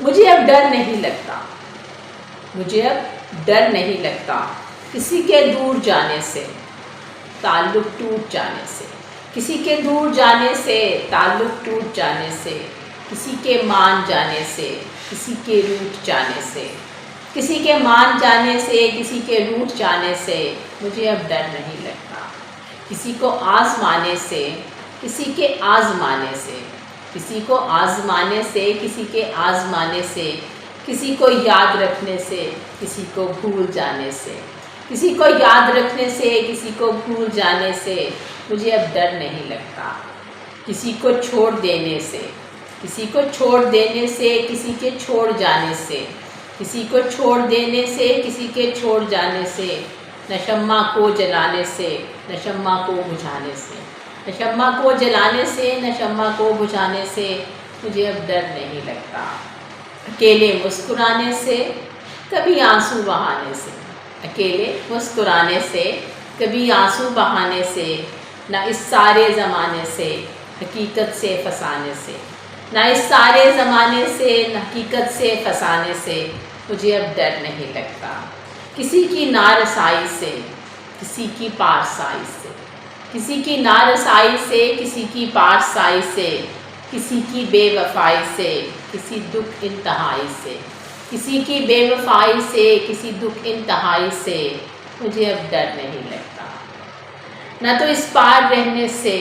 مجھے اب ڈر نہیں لگتا، مجھے اب ڈر نہیں لگتا کسی کے دور جانے سے، تعلق ٹوٹ جانے سے، کسی کے دور جانے سے، تعلق ٹوٹ جانے سے، کسی کے مان جانے سے، کسی کے روٹھ جانے سے، کسی کے مان جانے سے، کسی کے روٹھ جانے سے مجھے اب ڈر نہیں لگتا، کسی کو آزمانے سے، کسی کے آزمانے سے، کسی کو آزمانے سے، کسی کے آزمانے سے، کسی کو یاد رکھنے سے، کسی کو بھول جانے سے، کسی کو یاد رکھنے سے، کسی کو بھول جانے سے مجھے اب ڈر نہیں لگتا، کسی کو چھوڑ دینے سے، کسی کو چھوڑ دینے سے، کسی کے چھوڑ جانے سے، کسی کو چھوڑ دینے سے، کسی کے چھوڑ جانے سے، نہ شمع کو جلانے سے، نہ شمع کو بجھانے سے، نہ شمع کو جلانے سے، نہ شمع کو بجھانے سے مجھے اب ڈر نہیں لگتا، اکیلے مسکرانے سے، کبھی آنسو بہانے سے، اکیلے مسکرانے سے، کبھی آنسو بہانے سے، نہ اس سارے زمانے سے، حقیقت سے پھنسانے سے، نہ اس سارے زمانے سے، نہ حقیقت سے پھنسانے سے مجھے اب ڈر نہیں لگتا، کسی کی نارسائی سے، کسی کی پارسائی سے، کسی کی نارسائی سے، کسی کی پارسائی سے، کسی کی بے وفائی سے، کسی دکھ انتہائی سے، کسی کی بے وفائی سے، کسی دکھ انتہائی سے مجھے اب ڈر نہیں لگتا، نہ تو اس پار رہنے سے،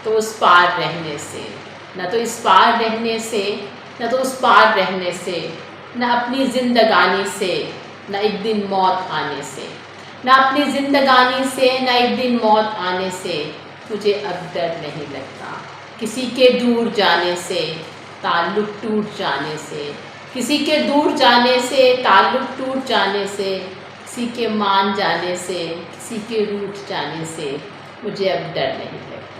تو اس پار رہنے سے، نہ تو اس پار رہنے سے، نہ تو اس پار رہنے سے، نہ اپنی زندگانی سے، نہ ایک دن موت آنے سے، نہ اپنی زندگانی سے، نہ ایک دن موت آنے سے مجھے اب ڈر نہیں لگتا، کسی کے دور جانے سے، تعلق ٹوٹ جانے سے، کسی کے دور جانے سے، تعلق ٹوٹ جانے سے، کسی کے مان جانے سے، کسی کے روٹھ جانے سے مجھے اب ڈر نہیں لگتا۔